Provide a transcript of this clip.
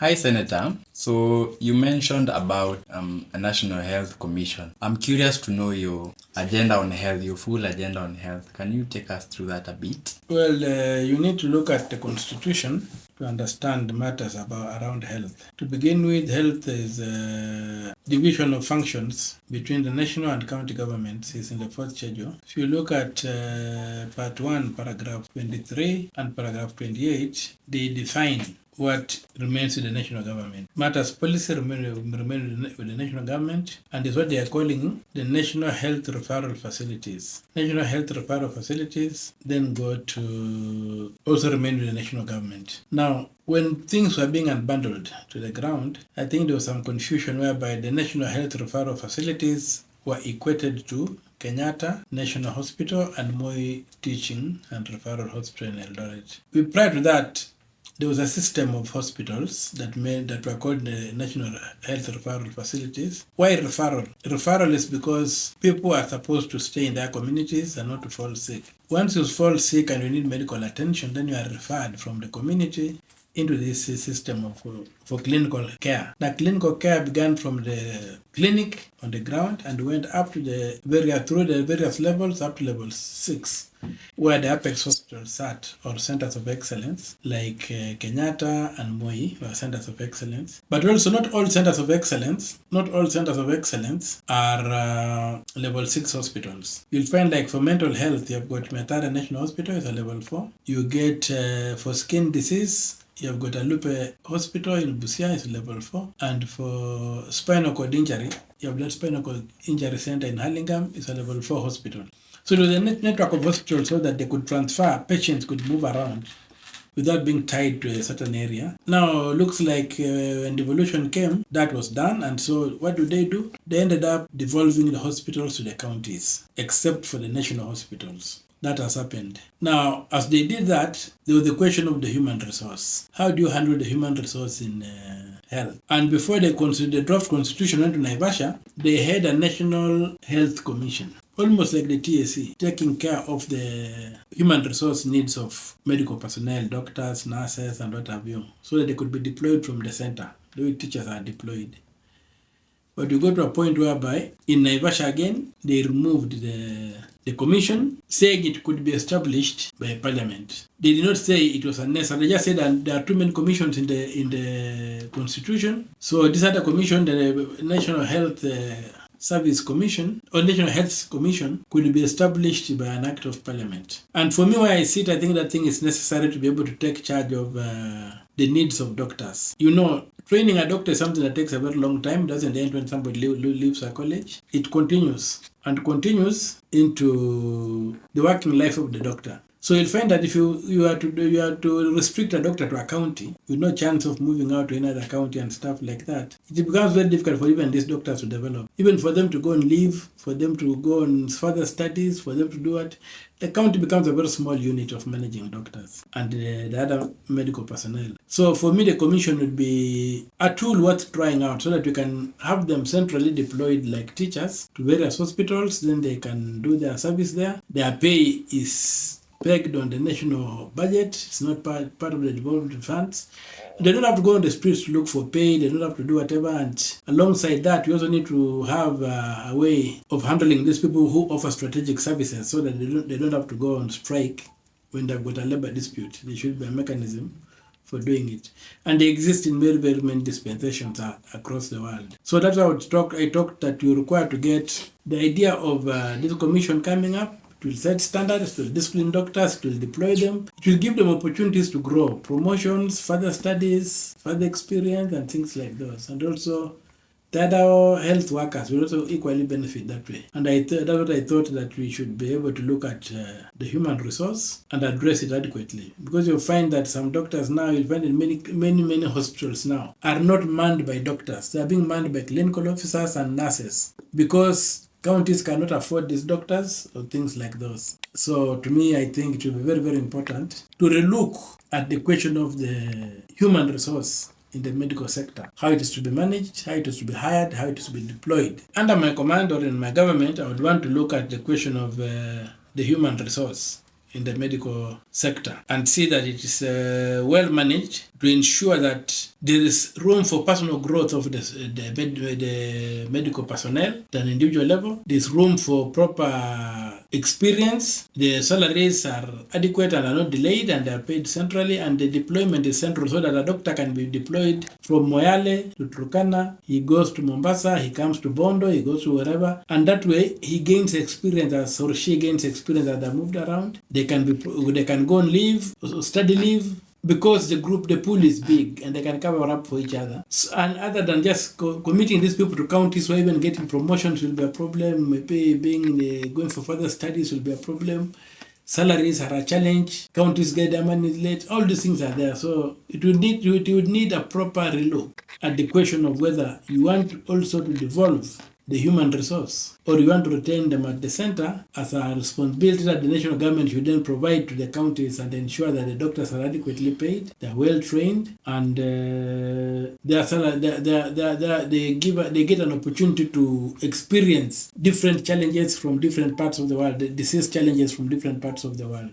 Hi, Senator. So you mentioned about a National Health Commission. I'm curious to know your agenda on health, your full agenda on health. Can you take us through that a bit? Well, you need to look at the Constitution to understand matters around health. To begin with, health is a division of functions between the national and county governments is in the fourth schedule. If you look at Part 1, Paragraph 23 and Paragraph 28, they define what remains with the national government. Matters policy remain with the national government, and is what they are calling the National Health Referral Facilities. National Health Referral Facilities then go to also remain with the national government. Now, when things were being unbundled to the ground, I think there was some confusion whereby the National Health Referral Facilities were equated to Kenyatta National Hospital and Moi Teaching and Referral Hospital in Eldoret. Prior to that, there was a system of hospitals that were called the National Health Referral Facilities. Why referral? Referral is because people are supposed to stay in their communities and not to fall sick. Once you fall sick and you need medical attention, then you are referred from the community into this system for clinical care. Now, clinical care began from the clinic on the ground and went up to through the various levels up to level 6, where the apex hospitals sat, or centers of excellence, like Kenyatta and Moi were centers of excellence. But also, not all centers of excellence are level 6 hospitals. You'll find, like, for mental health, you've got Mathare National Hospital, is a level 4. You get for skin disease, you've got Alupe Hospital in Busia, is level 4. And for spinal cord injury, you have that Spinal Cord Injury Center in Hurlingham, is a level 4 hospital. So there was a network of hospitals so that they could transfer, patients could move around without being tied to a certain area. Now, looks like when devolution came, that was done. And so what do? They ended up devolving the hospitals to the counties, except for the national hospitals. That has happened. Now, as they did that, there was the question of the human resource. How do you handle the human resource in health? And before the draft constitution went to Naivasha, they had a National Health Commission, almost like the TSC, taking care of the human resource needs of medical personnel, doctors, nurses, and what have you, so that they could be deployed from the center, the way teachers are deployed. But we got to a point whereby, in Naivasha again, they removed the commission, saying it could be established by parliament. They did not say it was unnecessary. They just said that there are too many commissions in the constitution. So this other commission, the National Health Service Commission or National Health Commission, could be established by an act of parliament. And for me, where I sit, I think that thing is necessary to be able to take charge of the needs of doctors. Training a doctor is something that takes a very long time. It doesn't end when somebody leaves a college. It continues into the working life of the doctor. So you'll find that if you are to restrict a doctor to a county with no chance of moving out to another county and stuff like that, it becomes very difficult for even these doctors to develop. Even for them to go and leave, for them to go on further studies, for them to do what, the county becomes a very small unit of managing doctors and the other medical personnel. So for me, the commission would be a tool worth trying out so that we can have them centrally deployed like teachers to various hospitals. Then they can do their service there. Their pay is pegged on the national budget. It's not part of the development funds. They don't have to go on the streets to look for pay. They don't have to do whatever. And alongside that, we also need to have a way of handling these people who offer strategic services so that they don't have to go on strike when they've got a labor dispute. There should be a mechanism for doing it. And they exist in very, very many dispensations across the world. So that's how I talked that you require to get the idea of this commission coming up. It will set standards, it will discipline doctors, it will deploy them. It will give them opportunities to grow, promotions, further studies, further experience, and things like those. And also, the other health workers will also equally benefit that way. And that's what I thought, that we should be able to look at the human resource and address it adequately. Because you'll find that some doctors now, you'll find in many hospitals now, are not manned by doctors. They are being manned by clinical officers and nurses. Because counties cannot afford these doctors or things like those. So to me, I think it will be very, very important to relook at the question of the human resource in the medical sector, how it is to be managed, how it is to be hired, how it is to be deployed. Under my command or in my government, I would want to look at the question of the human resource in the medical sector and see that it is well managed to ensure that there is room for personal growth of the medical personnel at an individual level. There's room for proper experience. The salaries are adequate and are not delayed and they are paid centrally, and the deployment is central so that a doctor can be deployed from Moyale to Turkana. He goes to Mombasa, he comes to Bondo, he goes to wherever, and that way he gains experience as or she gains experience as they moved around. They can go on leave, study leave, because the pool is big and they can cover up for each other. So, and other than just committing these people to counties where even getting promotions will be a problem, maybe going for further studies will be a problem. Salaries are a challenge. Counties get their money late. All these things are there. So it would need a proper relook at the question of whether you want also to devolve the human resource, or you want to retain them at the center as a responsibility that the national government should then provide to the counties and ensure that the doctors are adequately paid, they're well trained, and they get an opportunity to experience different challenges from different parts of the world, disease challenges from different parts of the world.